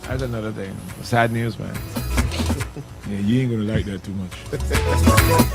That's another thing. Sad news, man. Yeah, you ain't gonna like that too much.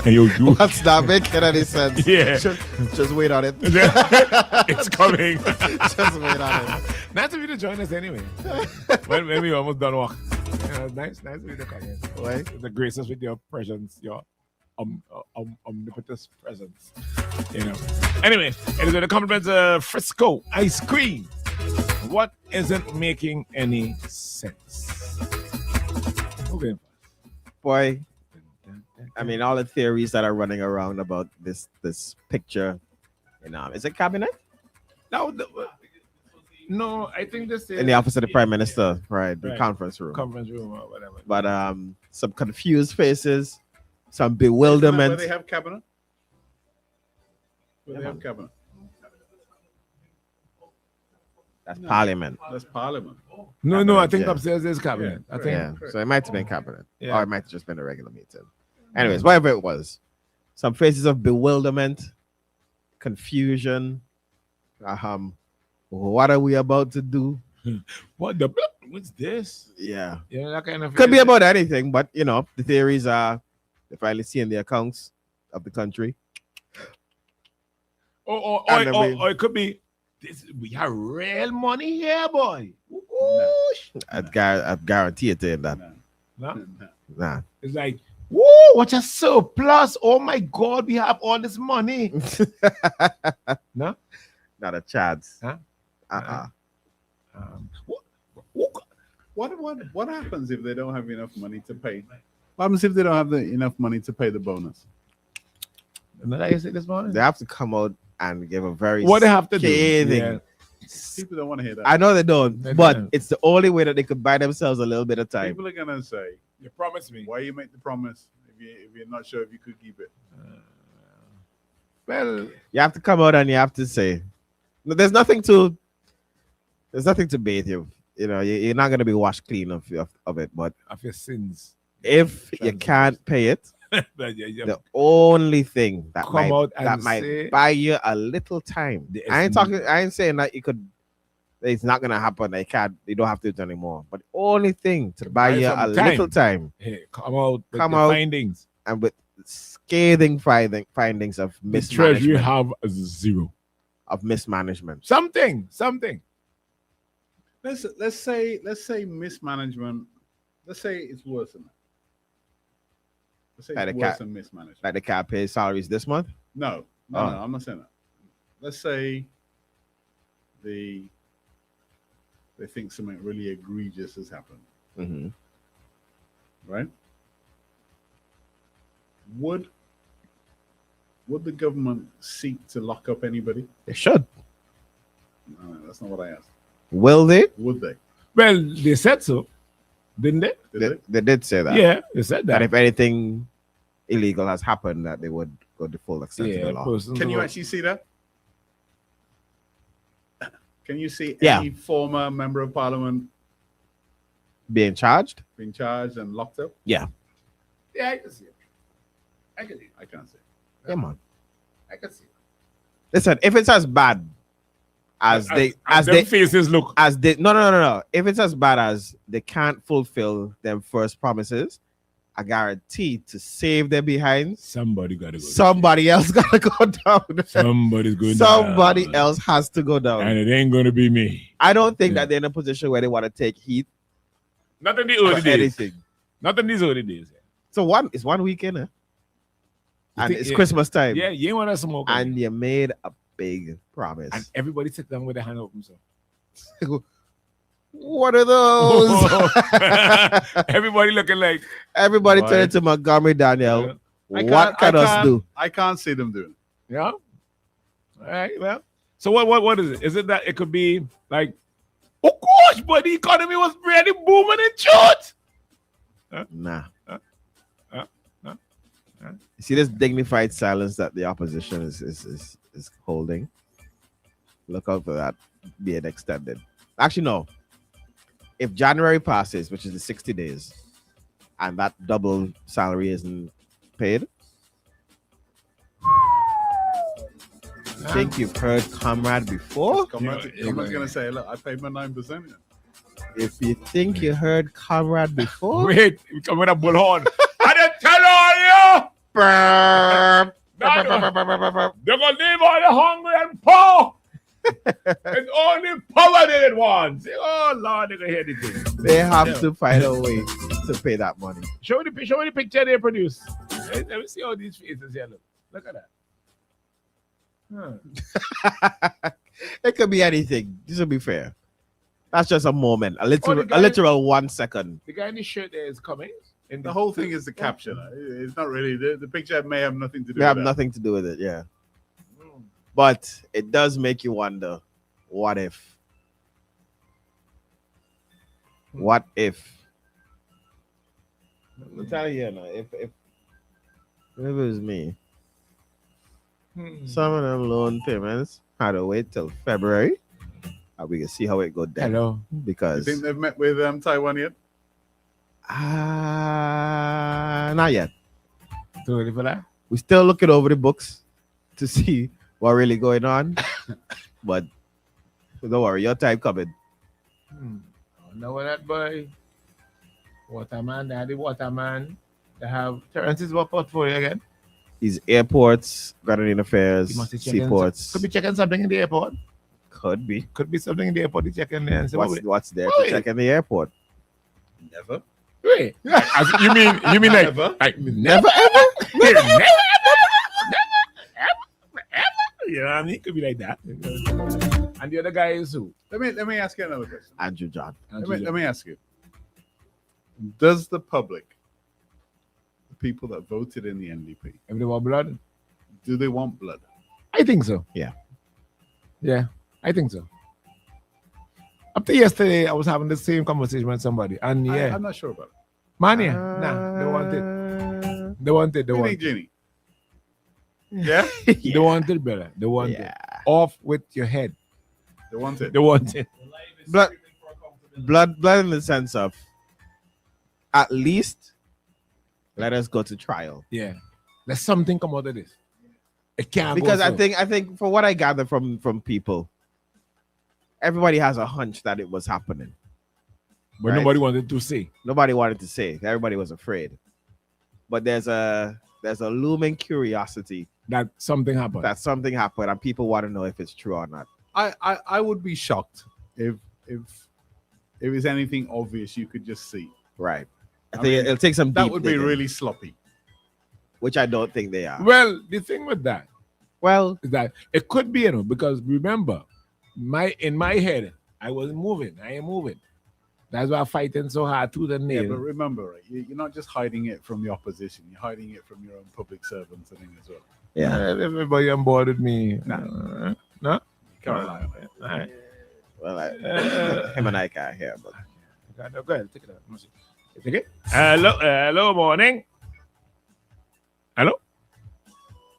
Hey, yo, you. What's not making any sense? Yeah. Just wait on it. It's coming. Just wait on it. Nice of you to join us anyway. when we almost done walk. Nice of you to come in. Why? The graces with your presence, your omnipotent presence. You know. Anyway, it is with the compliments of Frisco ice cream. What isn't making any sense? Okay. Boy, I mean, all the theories that are running around about this picture, is it cabinet? No, I think this is In the office of the Prime Minister, right? The conference room. Conference room or whatever. But some confused faces, some bewilderment. Where they have cabinet? Where they have cabinet? That's Parliament. That's Parliament. No, I think upstairs is cabinet. Yeah, I think. Yeah, so it might have been cabinet, Yeah. or it might have just been a regular meeting. Anyways, whatever it was, some faces of bewilderment, confusion. What are we about to do? What's this? Yeah, That kind of could be about anything, but the theories are they're finally seeing the accounts of the country. Or it could be this. We have real money here, boy. I'd guarantee it in that. No? Nah. It's like, whoa, what a surplus. Oh my God, we have all this money. No? Not a chance. Huh? What happens if they don't have enough money to pay? What happens if they don't have enough money to pay the bonus? Did I say this morning? They have to come out and give a very What they have to do? scathing. Yeah. People don't want to hear that. I know they don't, They but don't. it's the only way that they could buy themselves a little bit of time. People are gonna say, You promised me. "Why you make the promise if you're not sure if you could keep it?" Well, You have to come out and you have to say, no, there's nothing to bathe you. You're not gonna be washed clean of it. But of your sins. if you can't pay it, But yeah. the only thing that Come out and might say- buy you a little time. There I is ain't saying that you could. It's not gonna happen. You don't have to do it anymore. But the only thing to buy buy you some a time. little time Hey, come out with Come the out. findings. and with scathing findings of The treasury mismanagement. have a zero. Of mismanagement. Something. Let's say mismanagement. Let's say it's worse than that. Let's say Like it's the worse cat- than mismanagement. Like they can't pay salaries this month. No, Oh. I'm not saying that. Let's say they think something really egregious has happened, Mm-hmm. right? Would the government seek to lock up anybody? They should. No, that's not what I asked. Will they? Would they? Well, they said so, didn't they? They did say that. Yeah, they said That that. if anything illegal has happened, that they would go to full extent of the law. Can you actually see that? Can you see Yeah. any former member of parliament Being charged? being charged and locked up? Yeah. Yeah, I can see it. I can see it. I can't see. Yeah, man. I can see it. Listen, if it's as bad as their faces look. no. If it's as bad as they can't fulfill them first promises, I guarantee to save their behinds, Somebody got to go. somebody else gotta go down. Somebody's going Somebody down. else has to go down. And it ain't going to be me. I don't think Yeah. that they're in a position where they want to take heat Not in the for early days. anything. Not in these early days. So it's one weekend, and think- it's yeah. Christmas time, Yeah, you ain't want to smoke. and you made a big promise. And everybody sit down with their hand open. So. What are those? Everybody looking like, Everybody Boy. turn to Montgomery Daniel. Yeah. What can us do? I can't see them doing it. yeah. All right, well. So what is it? Is it that it could be like, oh gosh, but the economy was really booming in church? Nah. Huh? You see this dignified silence that the opposition is holding? Look out for that being extended. Actually, no. If January passes, which is the 60 days, and that double salary isn't paid, I think you've heard Comrade before. Comrade's going to say, look, I paid my 9%. If you think you heard Comrade before, Wait, we come with a bullhorn. I didn't tell all you. burp. They're gonna leave all the hungry and poor. It's only poverty ones. Oh Lord, they're gonna hear the thing. They have to find a way to pay that money. Show me the picture they produce. Let me see all these faces here. Look at that. It could be anything. This will be fair. That's just a moment, a guy- literal 1 second. The guy in the shirt there is coming. And The whole thing is the caption. It's not really the picture may have nothing to do They have with that. nothing to do with it, yeah. But it does make you wonder, what if? What if? I'm telling you, now, if it was me, some of them loan payments had to wait till February. And we can see how it go down. Hello. You Because think they've met with Taiwan yet? not yet. Too early for that? We're still looking over the books to see what really going on. But don't worry, your time coming. Know what that boy? Waterman, they had the Waterman. They have Terrence's what portfolio again? These airports, government affairs, He must be checking seaports. Could be checking something in the airport. Could be. Could be something in the airport. He checking there and say, What's there Wait. to check in the airport? Never. wait. You mean like Never. never ever? Never ever? You know what I mean? It could be like that. And the other guy is who? Let me ask you another question. Andrew John. Let me ask you. Does the public, the people that voted in the NDP, If they want blood? do they want blood? I think so. Yeah. Yeah, I think so. Up to yesterday, I was having the same conversation with somebody. And yeah, I'm not sure about it. man, yeah. Nah, they want it. They want it. They What do you want think, it. Ginny? Yeah? They want it, brother. They want it. Off with your head. They want it. They want it. Blood in the sense of, at least let us go to trial. Yeah. There's something come out of this. It can't Because go I so. think for what I gather from people, everybody has a hunch that it was happening. But right. nobody wanted to say. Nobody wanted to say. Everybody was afraid. But there's a looming curiosity That something happened. that something happened and people want to know if it's true or not. I would be shocked if it's anything obvious you could just see. Right. I I think mean, it'll take some That deep would be digging, really sloppy. which I don't think they are. Well, the thing with that Well, is that it could be, because remember, in my head, I wasn't moving. I ain't moving. That's why I'm fighting so hard to the Yeah, nail. but remember, right, you're not just hiding it from the opposition. You're hiding it from your own public servants, I think, as well. yeah. Everybody on board with me. Nah. No? You can't rely on it. All right. Well, him and I can't hear, but Go ahead, take it out. You take it? Hello, morning. Hello?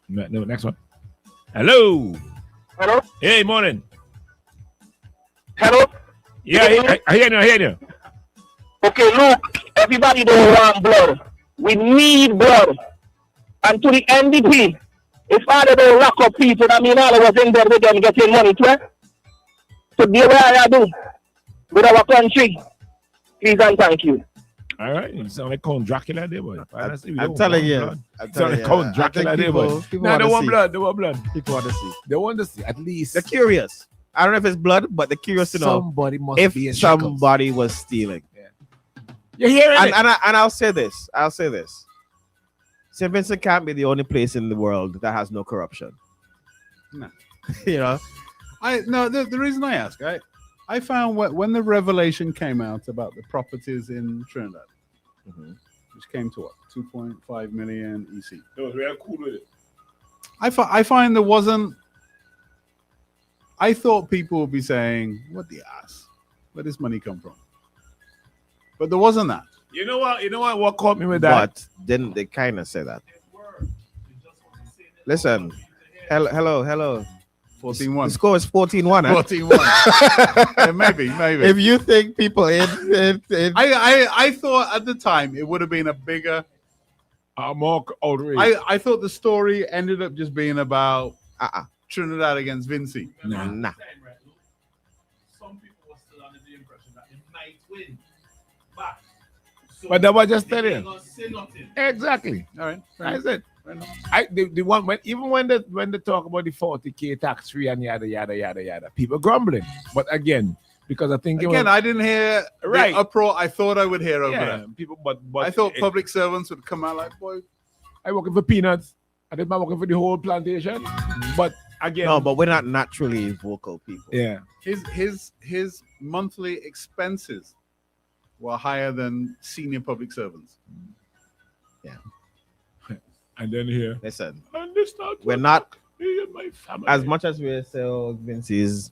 No, next one. Hello. Hello? Hey, morning. Hello? Yeah, I hear you. Okay, look, everybody don't want blood. We need blood. And to the NDP, if I don't lock up people, I mean, all of us in there with them getting money too. So do what I do with our country. Please and thank you. All right, you sound like Count Dracula there, boy. I'm telling you. You sound like Count Dracula there, boy. People Nah, they want see. blood. They want blood. People want to see. They want to see at least They're curious. I don't know if it's blood, but they're curious to know somebody must if be in shackles. somebody was stealing. You're hearing And, it? and I'll say this. St. Vincent can't be the only place in the world that has no corruption. No. You know? The reason I ask, I found when the revelation came out about the properties in Trinidad, which came to what, 2.5 million EC. They was real cool with it. I find there wasn't. I thought people would be saying, "What the ass? Where does money come from?" But there wasn't that. You know what? What caught me with that? But then they kind of say that. Listen. Hello. 14-1. The score is 14-1. Huh? 14-1. Yeah, maybe. If you think people in I thought at the time it would have been a bigger. More outrage. I thought the story ended up just being about Trinidad against Vinci. nah. Some people were still under the impression that it might win back. So But that was just they telling ain't you. gonna say nothing. Exactly. All right. That's it. The one when they talk about the 40K tax free and yada yada yada yada, people grumbling. But again, because I think Again, I didn't hear Right. the uproar I thought I would hear over yeah, there. people but I thought public servants would come out like, boy, I working for peanuts. I did my working for the whole plantation. But again, No, but we're not naturally vocal people. yeah. his monthly expenses were higher than senior public servants. And then here. Listen, Understand we're not me and my family. as much as we say, oh, Vince is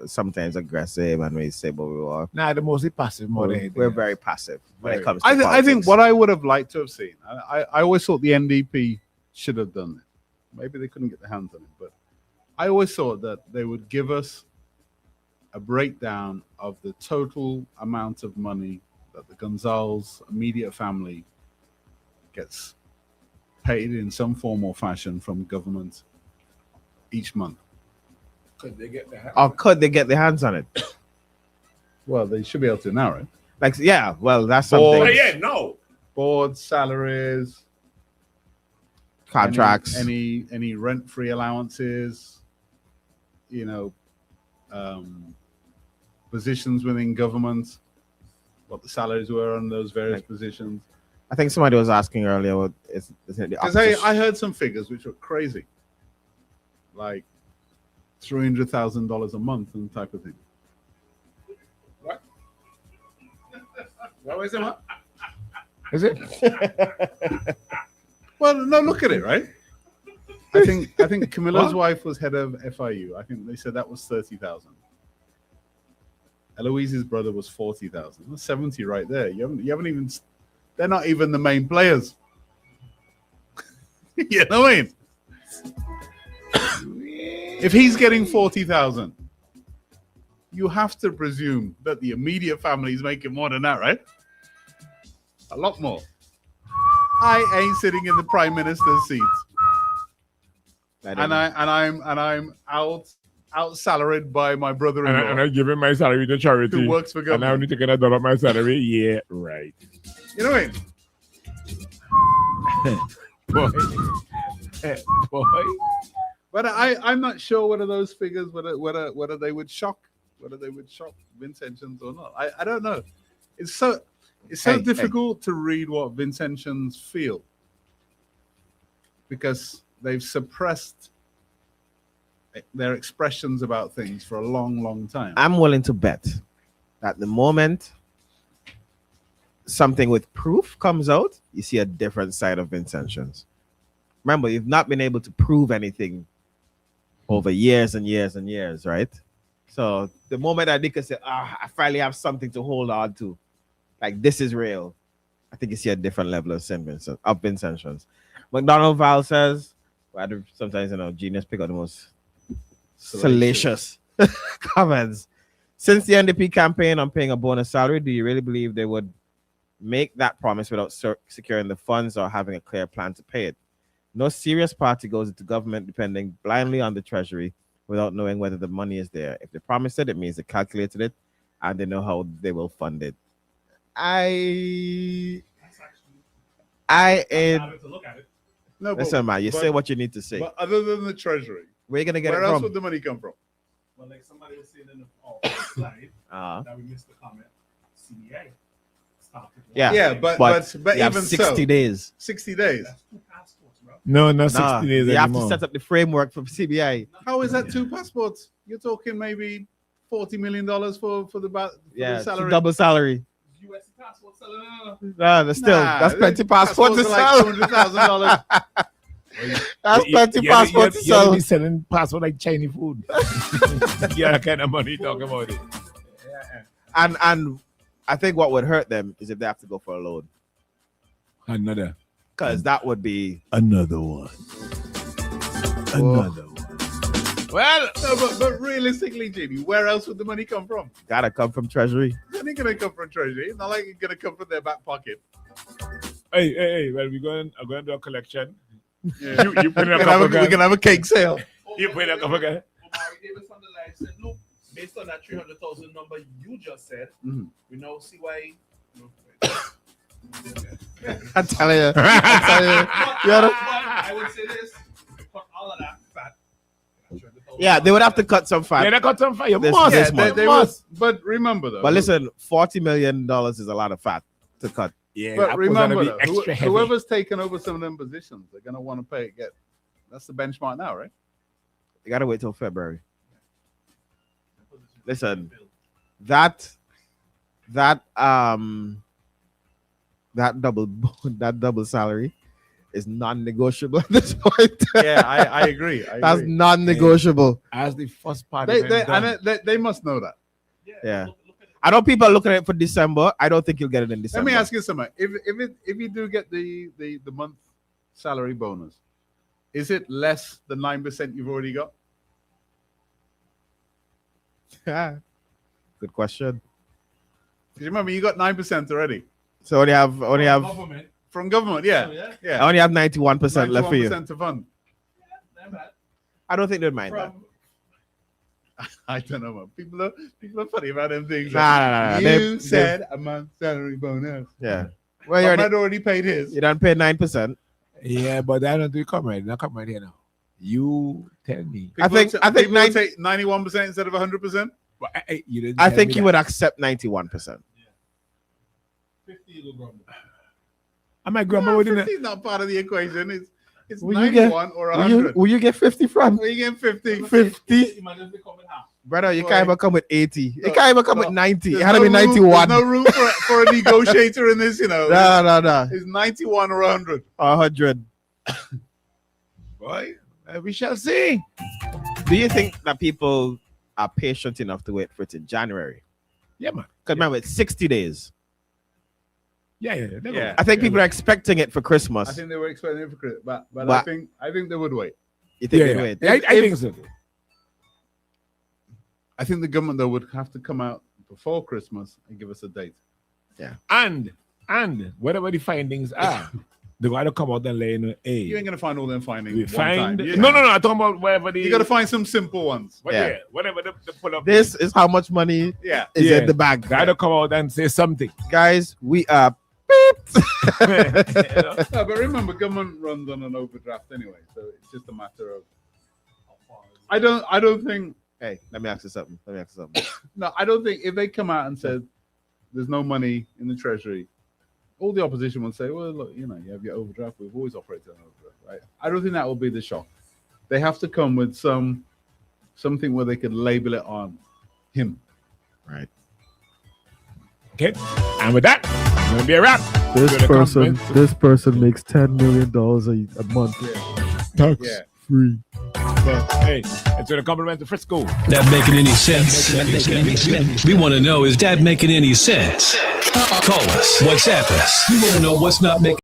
sometimes aggressive, and we say, but we are. Nah, the mostly passive more than anything We're else. very passive when Very. it comes to I think politics. what I would have liked to have seen, I always thought the NDP should have done it. Maybe they couldn't get their hands on it, but I always thought that they would give us a breakdown of the total amount of money that the Gonzales immediate family gets paid in some form or fashion from government each month. Could they get their Or could they get their hands on it? Well, they should be able to now, right? Like, yeah, well, that's Boards. something. yeah, no. Board salaries, Contracts. any rent-free allowances, positions within government, what the salaries were on those various positions. I think somebody was asking earlier, what is it the Because opposition? I heard some figures which were crazy, like $300,000 a month and type of thing. What was it? What? Is it? Well, no, look at it, right? I think Camilla's wife was head of FIU. I think they said that was 30,000. Eloise's brother was 40,000. That's 70 right there. You haven't even. They're not even the main players. You know what I mean? If he's getting 40,000, you have to presume that the immediate family is making more than that, right? A lot more. I ain't sitting in the prime minister's seat, and I'm out salaried by my brother-in-law And I give him my salary to charity. who works for And I government. only take $1 of my salary. Yeah, right. You know what I mean? Boy. But I'm not sure whether those figures whether they would shock Vincentions or not. I don't know. It's so difficult to read what Vincentions feel because they've suppressed their expressions about things for a long time. I'm willing to bet that the moment something with proof comes out, you see a different side of Vincentions. Remember, you've not been able to prove anything over years and years and years, right? So the moment that they can say, I finally have something to hold on to, like this is real, I think you see a different level of Vincentions. McDonald Val says, sometimes, genius pick out the most salacious comments. Since the NDP campaign on paying a bonus salary, do you really believe they would make that promise without securing the funds or having a clear plan to pay it? No serious party goes into government depending blindly on the treasury without knowing whether the money is there. If they promised it, it means they calculated it and they know how they will fund it. To look at it. No, Listen, man, you say what you need to say. But other than the treasury, Where are you gonna get where it else from? would the money come from? Well, like somebody was saying in the slide that we missed the comment. CBA started. Yeah. Yeah, but you have even 60 days. 60 days. That's 2 passports, bro. No, not 60 Nah, days you have anymore. to set up the framework for CBI. How is that 2 passports? You're talking maybe $40 million for the Yeah, salary. double salary. US passport selling. Nah, that's plenty passports to are sell. like $200,000. That's plenty passports to You have to sell. be selling passport like Chinese food. Yeah, that kind of money talking about it. And I think what would hurt them is if they have to go for a loan, Another because that would be one. Another one. Well, No, but realistically, Jimmy, where else would the money come from? gotta come from Treasury. It ain't gonna come from treasury. It's not like it's gonna come from their back pocket. hey, well, I'm going to do a collection. Yeah. You put in a we couple can have a cake sale. You put in a couple guys. Omari Davis on the live said, look, based on that 300,000 number you just said, Mhm. we now see why. I'm telling you. I would say this: cut all of that fat. Yeah, they would have to cut some fat. Yeah, they got some fire. This- Must. this Yeah, month. they Must. but remember though. But listen, $40 million is a lot of fat to cut. Yeah, But that was remember, gonna though, be extra heavy. whoever's taken over some of them positions, they're gonna want to pay. That's the benchmark now, right? You gotta wait till February. Listen, that double salary is non-negotiable at this point. Yeah, I agree. That's non-negotiable. As the first party. They must know that. Yeah. I know people are looking at it for December. I don't think you'll get it in Let December. me ask you something. If you do get the month salary bonus, is it less than 9% you've already got? Good question. 'Cause remember, you got 9% already So only have Government. from government. Yeah, Oh, yeah. yeah. I only have 91% left for you. 91% to fund. Not bad. I don't think they'd mind that. From I don't know, man. People are funny about them things. Nah. You said a month salary bonus. Yeah. Well, you already paid his. you don't pay 9%. Yeah, but I don't do comrade. Not comrade here now. You tell me. I think people nine- take 91% instead of 100%. But, you didn't I tell think me you that. would accept 91%. 50 will grumble. And my grandma wouldn't. 50 is not part of the equation. It's Will you get- 91 or 100. Will you get 50 from? Where you getting 50? 50? Imagine if they come in half. Brother, you Boy. can't even come with 80. You No, can't even come no. with 90. It There's had to be no room- 91. There's no room for a negotiator in this, you know. No. It's 91 or 100. 100. Boy, we shall see. Do you think that people are patient enough to wait for it in January? Yeah, man. Because remember, it's 60 days. Yeah. Yeah. I think people are expecting it for Christmas. I think they were expecting it for Christmas, but But- I think they would wait. you think Yeah, they'd wait? I think so. I think the government though would have to come out before Christmas and give us a date. And whatever the findings are, they got to come out and lay in You a. ain't gonna find all them findings. We one find time. no. I'm talking about whatever the. You gotta find some simple ones. But Yeah. yeah, whatever they pull up. This is how much money Yeah. is Yeah. in the bag. Got to come out and say something. Guys, we are beeped. You know? No, but remember, government runs on an overdraft anyway, so it's just a matter of. I don't think. Hey, let me ask you something. No, I don't think if they come out and said there's no money in the treasury, all the opposition will say, well, look, you know, you have your overdraft. We've always operated on overdraft, right? I don't think that will be the shock. They have to come with something where they could label it on him. Right. Okay, and with that, it's gonna be a wrap. This Gonna person, come this person makes $10 million a month. Tax Yeah. free. But hey, it's gonna compliment the Frisco. That making any sense? We want to know, is that making any sense? Call us, WhatsApp us. We want to know what's not making